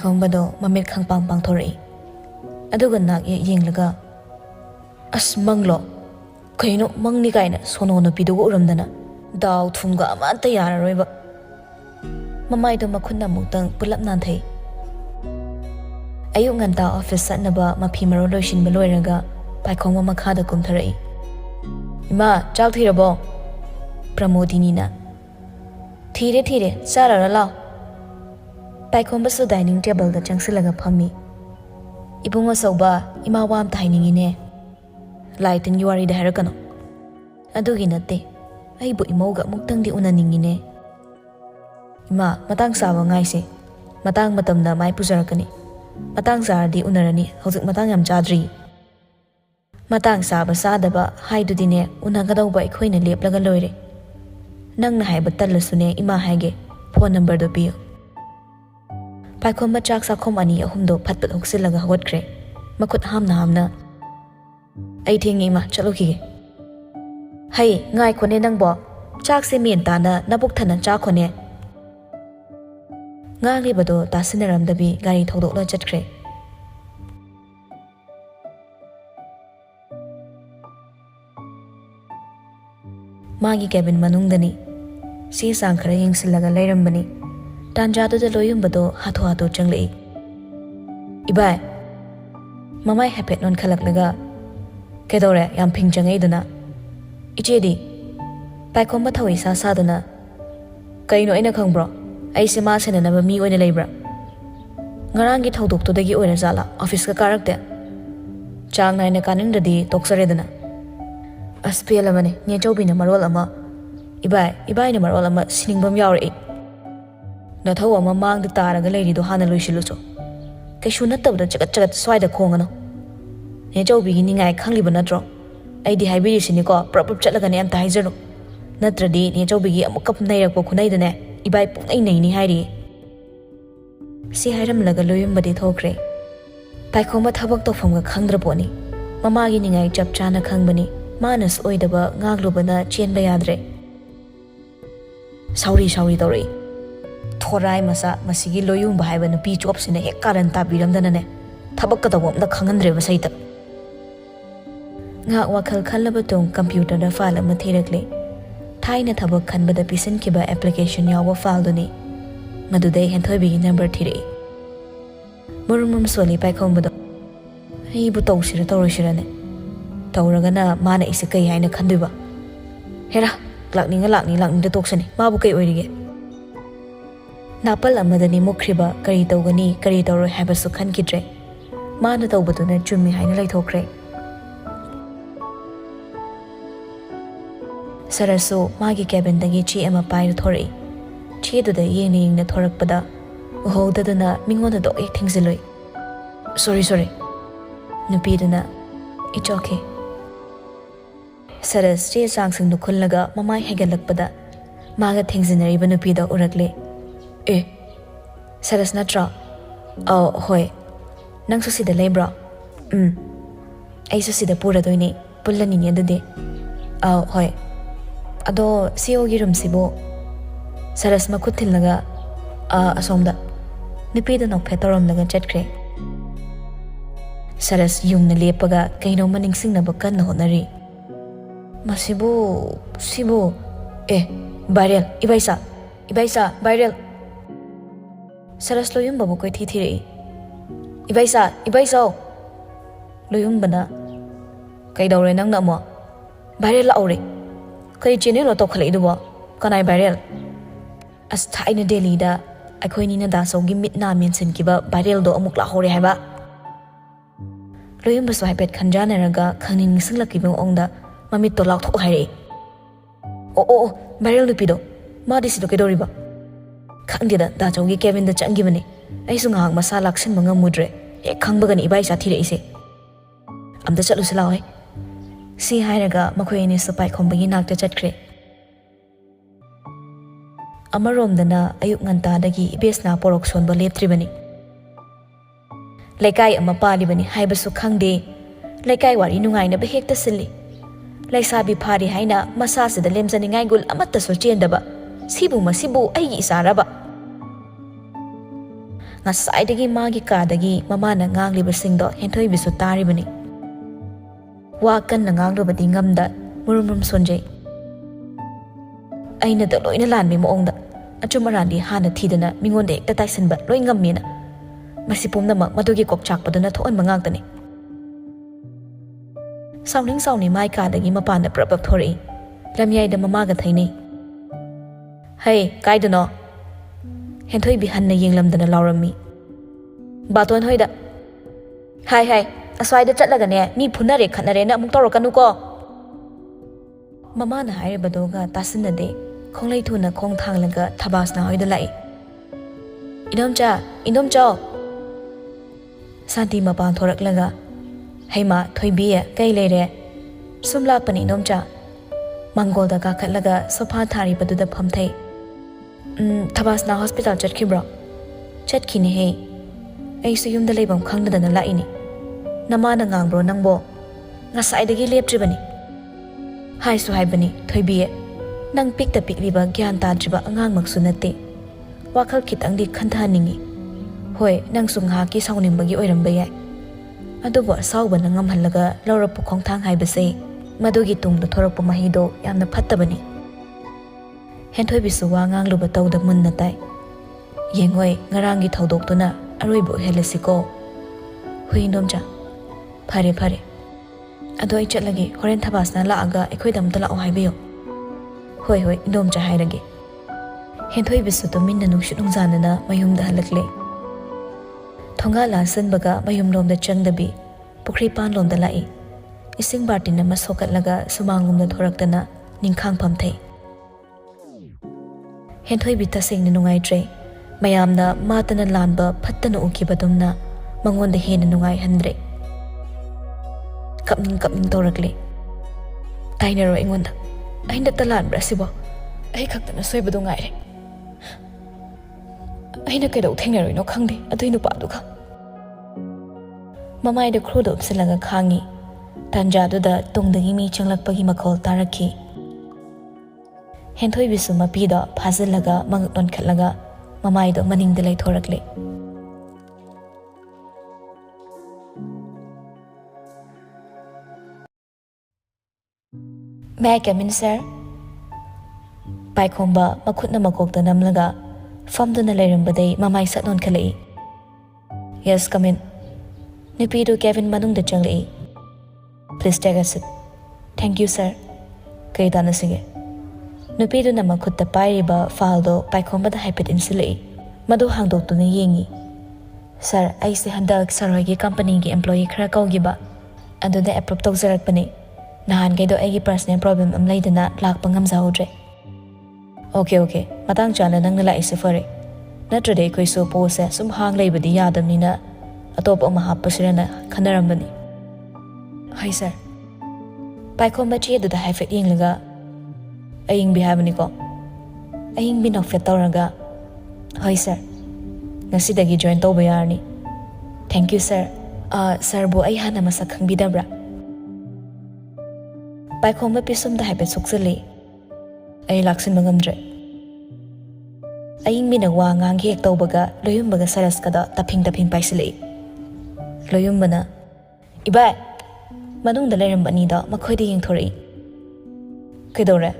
Paikhongbado mamit khangpang pangthori. Aduga nak yenglaga as manglo kaino mangni kaina sono no pidugo uramdana daw thumga amanta yararoiba. Mamai do makhunna mutang pulap nanthai. Ayuk nganta office satnaba mapi maro loishin baloiraga Paikhongba makhada kumtharai. Ima chak thirabo Pramodini na thire sarara lao. Paikhongba su dining table da changsilaga phammi. Ibunga soba ima wam thainingine laitin yuari da harakano adugi natte aibu imoga muktangdi unaningine. Ima matang saba ngaise matang matamda mai pujarakani matang sardi unarani hojik matang yam chadri matang saba sadaba haidudine unagadauba ikhoina leplaga loire nangna haiba tallasune ima haige phone number do piyo. Paikhongba chak sakhom ani ahumdo phatpat hoksilaga hawatkhre makhut hamna ai thingi ma chalo ki hai ngai khone nangbo chak se men tana nabuk thana cha khone ngali bado tasinaram dabi gari thodok la chatkhre. Magi cabin manungdani si sang khara yengsilaga lairambani tanjadu da loyumbado hatho changlei. Ibai mamai hapet non khalaklaga kedore yam phingjangai duna ichedi Paikhongba thawai sa sadana kaino aina khangbro ai se ma senanaba mi oina leibra ngarangi thodok to dagi oina zala office ka karakte chang naina kaningdadi toksaredana aspela mane ne chobina marol ama ibai na marol ama siningbam yauri na thaw ama mang da taraga leiri do hana loisilucho kaishu natabda chagat swaida khongano ne chobi gi ningai khangli banatro ai di haibiri sini ko prop chatlaga ne am ta haijaro natradi ne chobi gi amukap nairak po khunai dane ibai pungai nei ni hairi si hairam laga loyum badi thokre. Paikhongba thabak to phomga khangdra poni mama gi ningai chap chana khangbani manas oidaba ngaglubana chenba yadre. Sauri tori thorai masa masigi loyum bahaiba nupi chop sine hek karan tabiramdana ne thabak ka tawom da khangandre ba saita nga wakhal khallaba tong computer da file ama thirakle thaina thabak khanbada pisan kiba application yawa file duni madudai henthobi number thire murum soli Paikhongba do ai bu tawsira ne tawragana mana ise kai haina khanduba hera lakni da toksani mabu kai oirige napal amadani mukhriba kari tawgani kari tawro habasu khankidre mana tawbaduna chummi haina laithokre. Sarasu magi cabin dagi chi ama pairu thori chi du da yengna thorakpada uhodaduna mingonda do ek thingsiloi sorry nupiduna it's okay. Saras che sangsing nu khullaga mamai hegalakpada maga thingsinari ba nupida urakle Saras natra hoi nang su sida lebra ai su sida pura doini pullani ni adade hoi ado CEO gi room sibo Saras makuthillaga asomda nupida nok phetorom laga chatkre. Saras yungna lepaga kaino maningsingna ba kan honari masibo sibo viral ibaisa viral Saras loyum babu koi thire ibaisa loyum bana kai daure nang na mo viral aure kai channel lo to khalai du bo kanai viral as thaina Delhi da akhoi ni na da sogi mitna mention kiba viral do amuk la hore haiba loyum basu haipet khanjana raga khangning singlaki bang ongda mamit to lak thok haire viral nupido ma disi do kedoriba khangdida da chawgi cabin da changi bane ai su ngahak masa laksin manga mudre e khangbagani ibai sa thire ise amda chalu silawai si hairaga makhoi ni su Paikhongba gi nakta chatkre. Amarom ayuk nganta dagi ibesna porok sonba leptribani laikai ama palibani haibasu khangde laikai wari nungaina ba hekta silli laisabi phari haina masa se da lemjani ngai gul amatta so chendaba sibu masibu ai isaraba Ngasayadagi magi kadagi mamana nganglibasingdo Henthoibisu taribani. Wakan na nganglubadi ngamda murum sonjay. Aina da loina lanmi moongda achumarandi hana thidana mingonde ekta taisanba loi ngammina. Masipumnamak madugi kokchakpaduna thoan mangangtani. Sauni mai kadagi mapanda prabab thori. Lamyayda mamaga thaini. Hey, kaidano. Henthoibi hanna yenglamdana laurammi. Baton hoida. Hai, aswaida chatlagane mi phunare khanare na amuk tawrakanu ko. Mama na hairibadoga tasinade khonglai thuna khong thanglaga thabasna hoida lai. Inomcha. Santi mapan thoraklaga. Heima thoibiya kai leire. Sumla pani inomcha. Mangolda ka khatlaga sofa thari baduda phamthai. Thabasna hospital chatkibro. Chatkini he. Ai su yumda leibam khangdana laini. Namana ngangbro nangbo. Ngasaidagi leptribani. Hai su haibani thoibiye. Nang pikta pikliba gyan tadriba angang maksunate. Wakhal kitangdi khanthaningi. Hoi nang sungha ki saunimbagi oiramba yai. Adubo sauba nangam halaga laurapu khongthang haibase. Madugi tungda thorapu mahido yamna phattabani. Henthoibisu wa ngangluba tawda munna tai. Yengoi ngarangi thaudoktuna aroibo helasiko. Hui inomcha. Phare. Ado ai chatlagi horen thabasna laaga ekhoidam tala o haibiyo. Hoi inomcha hairage. Henthoibisu to minna nungshut nungjanana mayumda halakle. Thonga lansan baga mayum lomda changdabi pukri pan lomda lai. Ising bartina masokatlaga sumangumda thoraktana ningkhang phamthai. Henthoibi tasengna nungai tre. Mayamna matana lanba phattana ukibadumna mangonda hena nungai handre. Kapning torakle. Tainaro ingonda. Ainda talan brasibo. Ai khaktana soibadu ngaire. Aina kaidau thengnaroi no khangde adui nupaduga. Mamai da khruda upsilaga khangi. Tanjaduda tungdagi mi changlakpagi makhol tarakhi. Henthoibisu mapida phazilaga mangnon khatlaga mamai do maningda lai thorakle. May I come in, sir? Paikhomba makhutna makokta namlaga famduna leirambadai mamai satnon khalai. Yes, come in. Nipidu Kevin manungda changlai. Please take a seat. Thank you, sir. Kay dana sige. Nupidu na makhutta pairiba file do paikhomba da haipit insilai. Madu hangdoktuna yengi. Sir, ay si handag saroygi company gi employee khara kaugiba. Aduda approve tawzarakpani. Nahan kay do ay personal problem am laydana lakpa ngamzahudre. Okay. Matang chana nang nalai si fare. Natrade koy so po sa sumhang laybadi yadam nina atop ang mahapasirana khanarambani. Hi, sir. Paikhomba chiya do da haifit yung laga. Aying bihabani ko. Aying binokfit tawraga. Hi, sir. Ngasidagi join to bayarni. Thank you, sir. Sir bo ay hana masakhang bidabra. Paikhomba pisum da haipit suksali. Ay laksin mangamdre. Aying minagwa ngang hiyek tawbaga loyumbaga saras kada taping paisilai. Loyumba na. Iba! Manung da lairambani da makhoida yung thorai. Kaidore?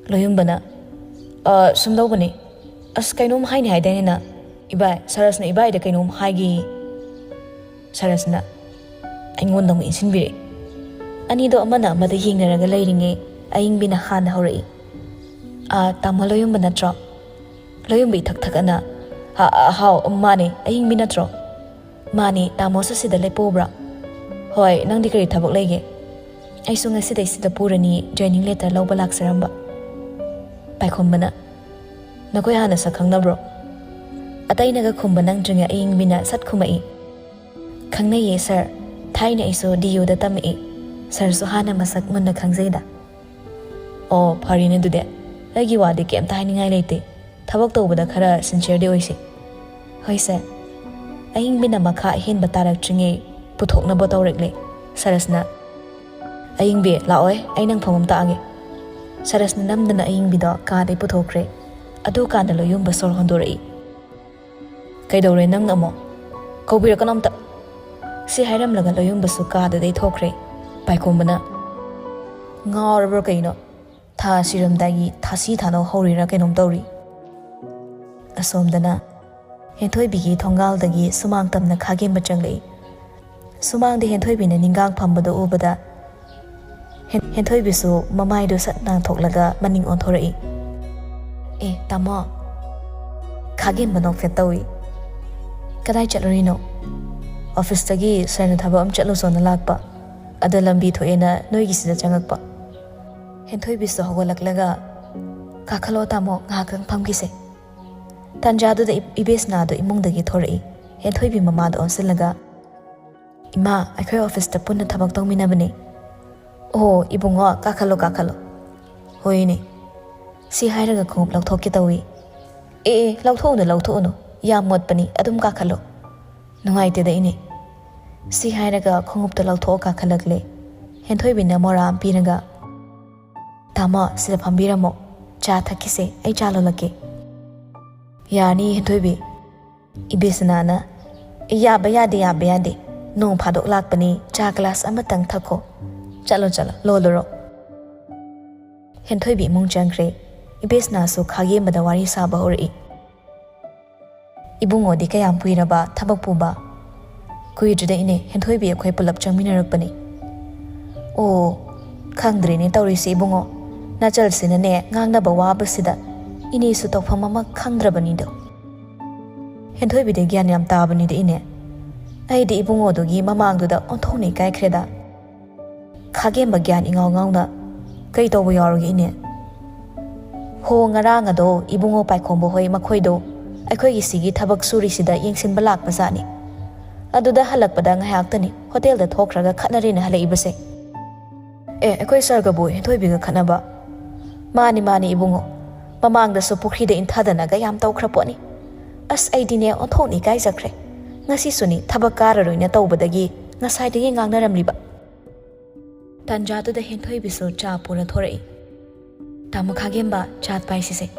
Loyumba na. Sumdaw ba ni? As kainom hay ni haidani na. Iba, saras na iba da kainom haygi. Saras na. Ay ngondang insinbiri. Anido amana madahing naraga lairingi aying binahana horai. Tama loyumba na tro. Loyumba itak na. How, mani, aying binatro. Mani, tamo sa sida lepobra. Hoy, nang di kari tabok lege. Ay so nga sida pura ni joining letter law balak saramba. Paikhomba na. Nakoy hana sa kang na bro. At ay nagakumba nang dringa aying bina sat kumai. Kang na ye, sir. Thay na iso diyo da tamai. Sir so hana masak mo na kang zayda. Oh, pari na dude. Lagi wadi kiem tayo ni ngay laite. Tabok to bada kara sincere di oisi. Hoy, sir. Aying binamakha hin batarak tringi puthok na botaw regle. Saras na. Aying bi, laoy, ay nang pamamta agi. Saras na namda na aying bido kada puthokre. Ado ka na loyong basol hondorai. Kaidore nang namo. Kaubira kanomta. Si hairam laga loyung basu kaadadai thokre. Paikombana. Ngaurabro kaino. Tha siramdagi thasi thano horira kainom tauri. Asomdana. Henthoi bigi thongal sumang tamna khage machanglei. Sumang de henthoi bina ningang phambado ubada. Henthoi bisu mamai do sat nang thoklaga maning onthorai. Tamo. Khage manok fetawi. Kadai chatlorino. Office tagi sarna thaba am chatlo sona lakpa. Ada lambi thoena noigi sida changakpa. Henthoi bisu hogolaklaga kakhalo tamo ngakang phamgise. Tanjadu da ibes na do imungdagi thorai. Henthoi bi mama da onsilaga. Ima akhoi office ta punna thabak tongminabani. Oh ibungo kakhalo. Hoine. Si hairaga khong lauthoki tawi. Lauthono. Ya motpani adum kakhalo. Nungaite da ini. Si hairaga khongup ta lautho kakhalakle. Henthoi bi na moram pinaga. Tama sida phambiramo. Cha thakise ai chalo lake. Yani henthoi bi. Ibesnana. Yaba yade. Nong phadok lakpani cha glass amatang thako. Chalo loloro. Henthoi bi mung changre. Ibesna so khage madawari saba hori. Ibungo di kayam puiraba thabak puba. Kuidrida ine henthoi bi akhoi pulap changminarakpani. Khangdre ne tawrisi ibungo. Nachal sinane ngangna bawa basida. Ini su tokpham ama khangdrabani do. Henthoi bi de gyan yam tabani de ine. Ai di ibungo dogi mamangduda onthoni kai khreda. Khage magyan ingaw na kai tawbo yarogi ine. Ho ngarang ado ibungo paikhombo hoi makhoido aikhoi gi sigi thabak suri sida yengsinba lakpa sani. Aduda halakpada ngayaktani hotel da thokraga khatnarina halaibase. Aikhoi sarga boy henthoi bi ga khatnaba. Mani ibungo. Mamangda so pukri da inthadana ga yam tawkhraponi. As aidine onthoni kai jakre. Ngasi suni thabakara roina tawbadagi ngasai de ngangnaramliba. Tanjadu da henthoi bisu cha pura thorai. Tamo khagemba chat paisise.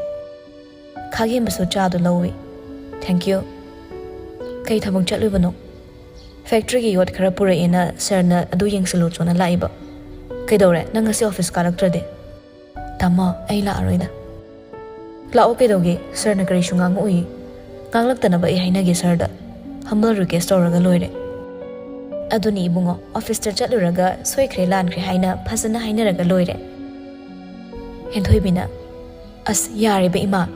Khagemba so cha do lowi. Thank you. Kai thabang chatlubano. Factory gi yot khara pura ina sarna adu yengsalo chona laiba. Kaidore nang ngasi office karakter Tamo ai la aroida. Lao kaidoge sarna kari shungang ui. Nganglaktanaba ai hainage sarda. Humble request oraga loire. Aduni ibungo office ta chatluraga soikre lankre haina phasana hainaraga loire. Henthoi bina as yare be ima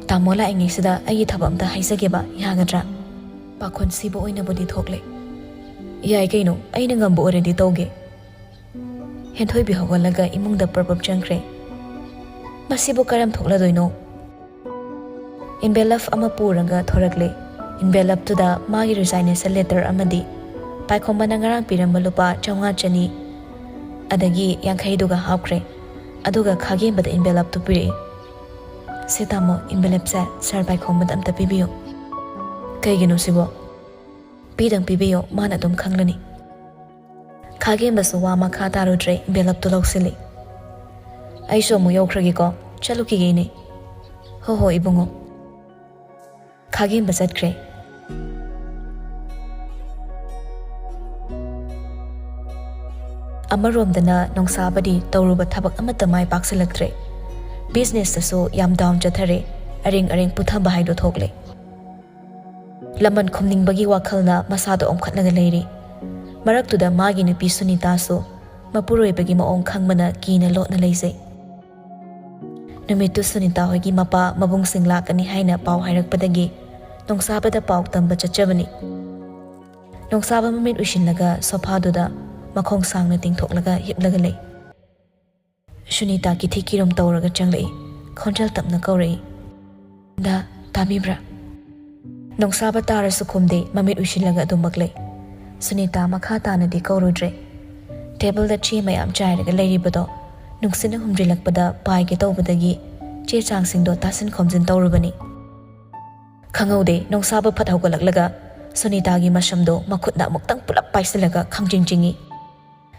tamola ingi sida ai thabamta haisageba yagadra pakhon sibo oina bodi thokle yai kaino aina ngambo already toge. Henthoi bi hogalaga imungda purpop changkre masibo karam thokla doino. Envelope ama puranga thorakle. Envelope to da magi resignation letter amadi paikhomana ngarang piramba lupa 500 adagi yankhai duga hapkre aduga khage bada envelope to pire setamo envelope sa sir paikhomada amta pibiyo kaigino sibo pidang pibiyo mana dum khanglani khage basu wa ma kha tarudre envelope to loksili aisho mu yokhragi ko chaluki geini ho ibungo khage basat kre. Amaromdana nongsabadi tawruba thabak amata mai paksilaktre. Business taso yam down jathare aring puthamba haido thokle. Laman khomningbagi wakhalna masado omkhatlaga leiri. Maraktuda magi nupi Sunita so mapuroibagi maong khangmana kina lotna leise. Numitu Sunita hoigi mapa mabung singlakani haina pau hairakpadagi nongsabada pau tamba chachabani. Nongsaba mamit ushinlaga sofaduda makhong sangna tingthoklaga hiplaga lei. Sunita ki thikirom tawraga changlei khonjal tapna kaurei. Da tamibra. Nongsaba tarasu khumde mamit ushilaga dumaklei. Sunita makha tanadi kaurudre. Table da chi mayam chairaga leiribado nungsina humdrilakpada paige tawbadagi che changsingdo tasin khomjin tawrubani. Khangaude nongsaba phat hawgalaklaga Sunita gi masamdo makhutna muktang pulap paisilaga khangjingjingi.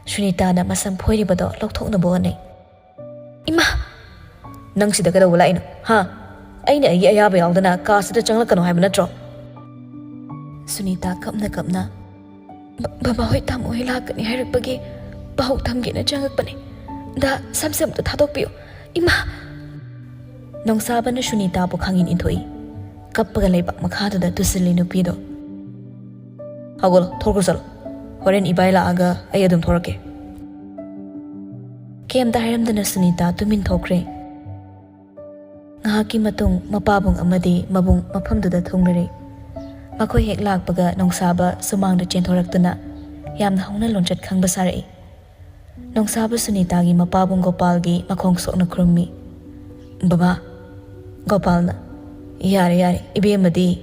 Sunita na masam phoiribado lokthokna bone. Ima nang sida kada wala ino ha aina ai ayaba yawdana ka sida changlakano haiba natro Sunita kapna Baba hoi tamo hoi lakani hairapagi Pahau thamgina changakpani Da samsam to thadokpiyo Ima Nongsaba na Sunita bu khangin inthoi Kappaga leibak makhadada tusili nupido Hagolo thorkusalo Horen ibai laaga ay adum thorake Kem da hairamdana Sunita tumin thokre Ngahaki matung mapabong amadi mabung maphamduda thongnare Makhoi hek lakpaga Nongsaba sumangda chenthoraktuna Yamna hongna lonchat khangba sarai Nongsaba Sunita gi mapabong Gopal gi makhong sokna krummi Baba Gopalna Yare ibemadi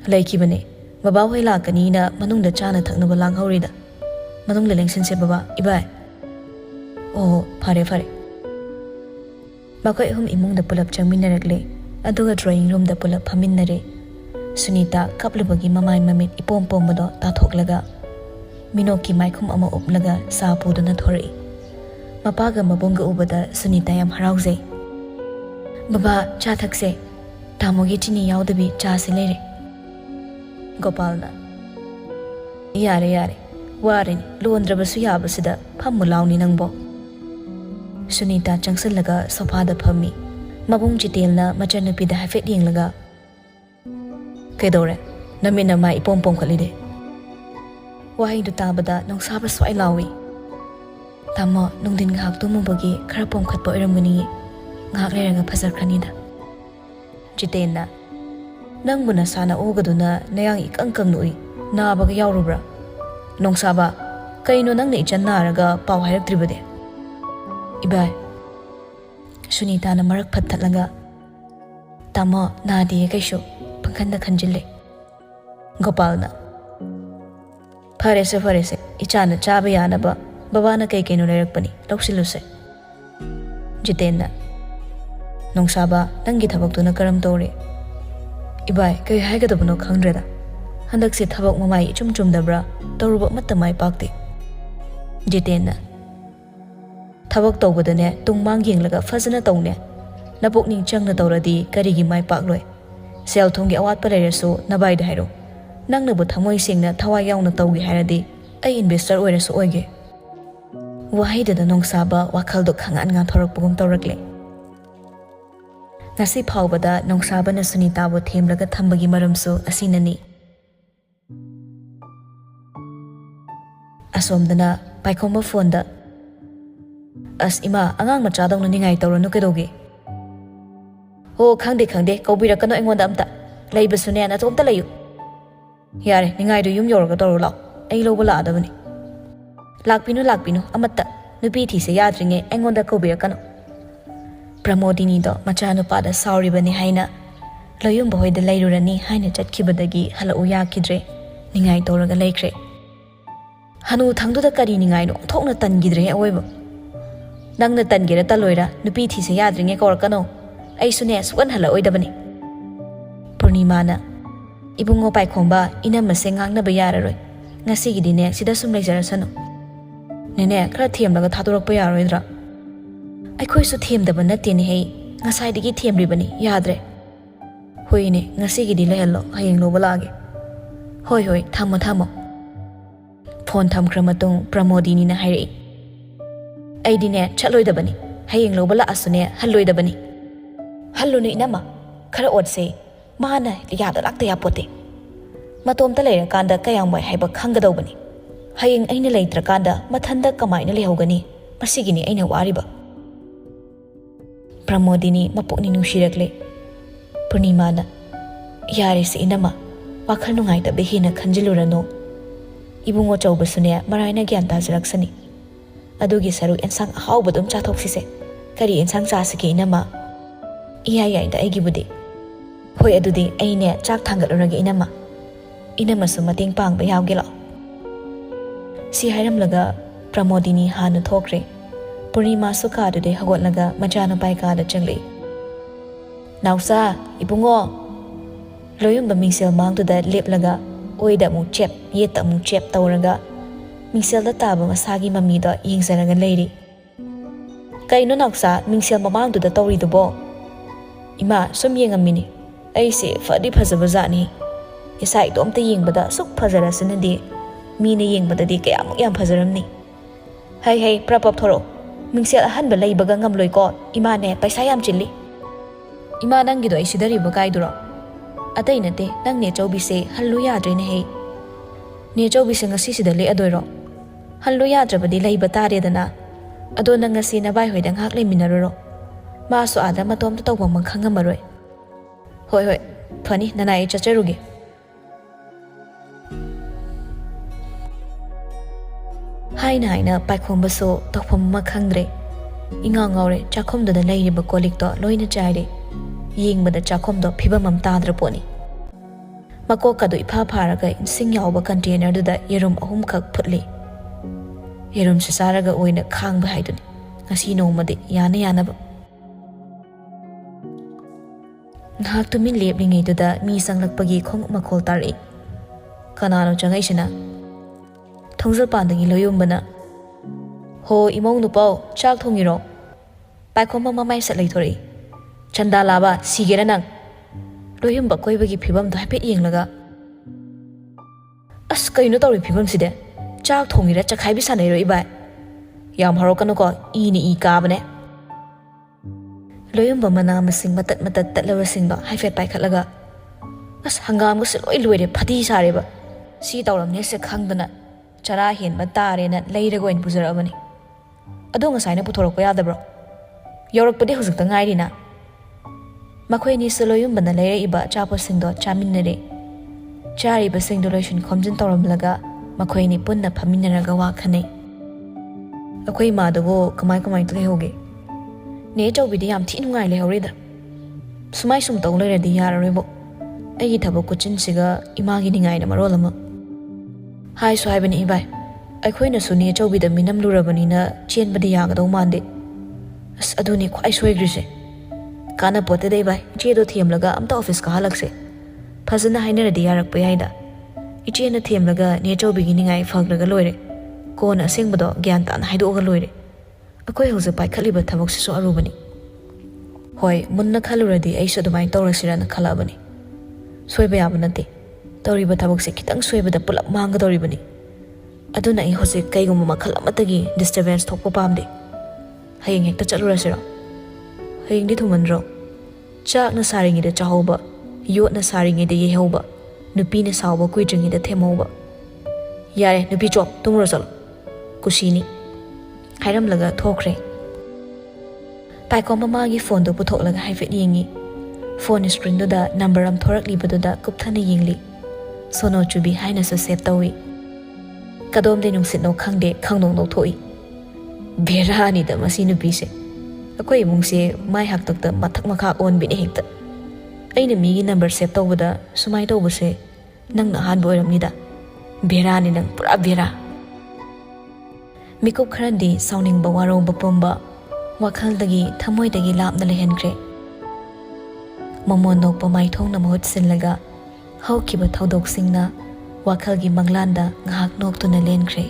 Laikibane Baba hoi lakani na manungda chana thaknaba langhaurida Manungda lengsinse baba ibai Oh fare Makhoi hum imungda pulap changminarakle Aduga drawing room da pulap phaminare Sunita kaplabagi mamai mamit ipom-pombado tathoklaga Minoki maikhum ama uplaga saapuduna thori Mapaga mabungga ubada Sunita yam harauzai Baba cha thakse Tamogi chini yaudabi cha se lere Gopalna Yare Warin luondrabasu yabasida phammu launi nangbo Sunita changsallaga sofada phammi Mabung jitelna machanupida hafet yenglaga Kaidore namina mai ipom-pom khalide Wahai du tabada Nongsaba swai lawi Tamo nungdin ngahak tumubagi khara pomkhatpa oiramgani ngahak leranga phazarkhanida Jitenna Nangbuna sana ugaduna nayang ikang nui Nabaga yaurubra Nongsaba Kaino nangna ichan naraga pau hairakthribade Ibai Sunita na marak phatlatlaga Tamo nadiye kaisho Pangkanda khanjille Gopalna Farese Ichana chaba yanaba Babana kaino lairakpani Lausiluse Jitenna Nongsaba nangi thabaktuna karam tore Ibai kai haigadabano khangdreda Handakse thabak mamai chumdabra Tawruba matamai pakte Jitenna Thabak tawbadane tungmang yenglaga fazana tawne Napokning changna tawradi karigi mai pakloi Sel thongi awatpa leirasu nabaida hairo Nangnabu thamoi singna thawai yauna tawgi hairadi Ai investor oirasu oige Wahaidada Nongsaba wakhaldo khangan nga thorakpagum tawrakle Ngasi phawbada Nongsaba na Sunita bu themlaga thambagi maramsu asinani Asomdana paikhomba fonda As ima angang machadong na ningai tawranu kedogi Oh khangde kaubirakano aingonda amta Laibasune na tomta layu Yare ningai du yum yoraga tawru law Ai loba laadabani Lakpinu amatta nupi thise yadringe aingonda kaubirakano Pramodini do machanupada sauribani haina Layumba hoida lairurani haina chatkibadagi halau yakidre Ningai tawraga laikre Hanu thangduda kari ningai no thokna tangidre awoiba Nangna tangira taloira nupi thise yadringe kaurakano Ai sune swan hala oidabani Purnimana Ibungo paikhomba inamase ngangnaba yararoi Ngasigidine sida sum leizarasanu Nene khara themlaga thatorakpa yaroidra Aikhoisu themdaba natteni hei ngasaidagi themribani yadre Hoine ngasigidi lehallo hayeng loba lage Hoi thamo Phone thamkhra matung Pramodini na hairei Aidine chatloidabani hayeng loba la asune halloidabani Hallunu inama khara odse Mana yada lakta yapote Matomta leirakanda kayangmai haiba khangadawbani Hayeng aina leitrakanda mathanda kamaina lehogani Masigini aina wariba Pramodini mapukni nungsirakle Purnimana Yare se inama Wakhal nungaitabe hina khanjilurano Ibungo chawbasune maraina gyan tajaraksani Adugi saru ensang ahawbadum chathoksise Kari ensang chasike inama Iya da aigibudi Hoi adudi aine chak thangatlurage inama su mating pangba yawge lao Si hairamlaga Pramodini hanu thokre Purnima su kadude hagotlaga machana paikada changlei Nausa ibungo Loyumba mingsel mangduda leplaga Oida mu chep yeta mu chep tawraga Mingsel da taba masagi mamida yingzaraga leiri Kaino nausa mingsel mamangduda tawridubo Ima sum yengamini Aise fadi phazaba zani Isa itomta yengbada suk fazarasinadi मीने येंगबददी कयामुक याम फजरमनी है प्रपप थोरो मिंगसेल अहनब लैबगा ngamloiko इमाने पैसा याम chilli इमा नंगिदो इसिदरिबो काइदुरो अतै नते नंग ने चौबिसे हल्लु याद्रेने हे ने चौबिसे ngasi sida le adoiro हल्लु याद्रबदी लैब तारेदना अदो नंग ngasi नबाय होइदंग हाक लेमिनरो मासो आदा मतोमत तौबम खंगमरोय होय होय फनी ननाई चचरुगे हाइना पाइखोंबसो तौफम खंद्रे इंगांगौरे चाखोमदो लैरिबा कोलिकतो लोइना चाइरे येंगबदा चाखोमदो फिबमम ताद्रपोनी मकोकदो इफा फारगा इंसिंग यावबा कंटेनरदुदा येरुम अहुमखक फुटली येरुम ससारगा ओइना खांगबा हाइदुनी ngasi नोमदे याना यानाबा ngahak tumin leplingeduda mi sanglakpagi khong makhol tari kanano changaisina थोंजल पांदगी लोयुंबना हो इमोंग नुपाओ चाक थोंगिरो पाइखोम ममाई सत लैथोरी चंदा लाबा सिगेरा नंग लोयुंबा कोइबगी फिबम दो हाइफेट येंगलगा अस कइनो तौरी फिबम सिदे चाक थोंगिरा चखाइबि सानैरो इबाय याम हरोकनो को इनी इ काबने लोयुंबा मना मसिंग मतत मतत तलवसिंग हाइफेट पाइखलगा अस हंगाम गस लोइ लोइरे फती सारेबा सी तौरमने से खंगदना चरा हेनबा तारेना लैरगोइन पुजरबनी अदो ngसाइना पुथोरको यादब्रो यौरकपदे हुजुक्ता ngairina मखोइनी सलोयुंबना लैरइबा चापोसिंगदो चामिन्नरे चारिबा सिंगदो लोइशन खोमजिन तौरमलगा मखोइनी पुन्ना फमिन्नरगा वाखनै अखोइ मादबो कमाय कमाय तले होगे ने चौबिदि याम थि नुंगाइ लेहौरेदा सुमाइ सुम तौ लैरदि याररेबो अगी थबो कुचिनसिगा इमागी निंगाइना मरोलमा हाय सुहाइबनी इबाय अखोइना सुनी चौबिदा मिनम लुरबनीना चेनबदि यागदौ मांदे अस अदुनी ख्वाइ सोइग्रिसे काना पोते दे बाय चेदो थेमलगा अमता ऑफिस का हलकसे फजना हाइनरदि यारकप याइदा इचेना थेमलगा ने चौबिगी निंगाइ फगलगा लोइरे कोना असेंगबदो ग्यान तान हाइदोगा लोइरे अखोइ हौजे पाइखलिबा थबकसिसो अरुबनी होय मुन्ना खलुरदि ऐसो दुमाइ तौरसिराना खलाबनी सोइबा याबा नते तौरीबा थबकसे खितंग सोइबदा पुलप मांगदौरिबनी अदुना आई होजे कईगुम मखल अमतगी डिस्टर्बेंस थोकपा पामदे हयेंग हेक्ता चलुरसिरो हयेंगदि थुमनरो चाकना सारिङिदा चाहौबा योटना सारिङिदा येहौबा नुपीना सावबा कुइद्रिङिदा थेमौबा यारे नुपी चोप तुमरो चलो कुशीनी हाइरमलगा थोखरे पाइखोम ममागी फोनदो पुथोकलगा हाइफेट येंगी फोन स्क्रीनदुदा नंबर अम थोरकलिबदुदा कुपथना येंगली सोनो चुबी हाइनसु सेव तौई कदोमदे नुंसिनो खंगदे खंगनों नौथोई बेरानीदा मसी नुपीसे अखोइ इमुंगसे माइ हाक्तकता मथक मखा ओनबिने हेक्ता अइना मीगी नंबर सेव तौबदा सुमाइ तौबसे नंगना अहानबा ओइरमनिदा बेरानी नंग पुरा बेरा मिकुप खरंदी साउनिंगबा वारोंबा पुंबा वाखलदगी थमोइदगी लापना लेहनख्रे ममोन नोकपा माइथोंना महुत सिनलगा हौकिबा थौदोकसिंगना वाखलगी मंगलांदा ngahak noktuna lenkhre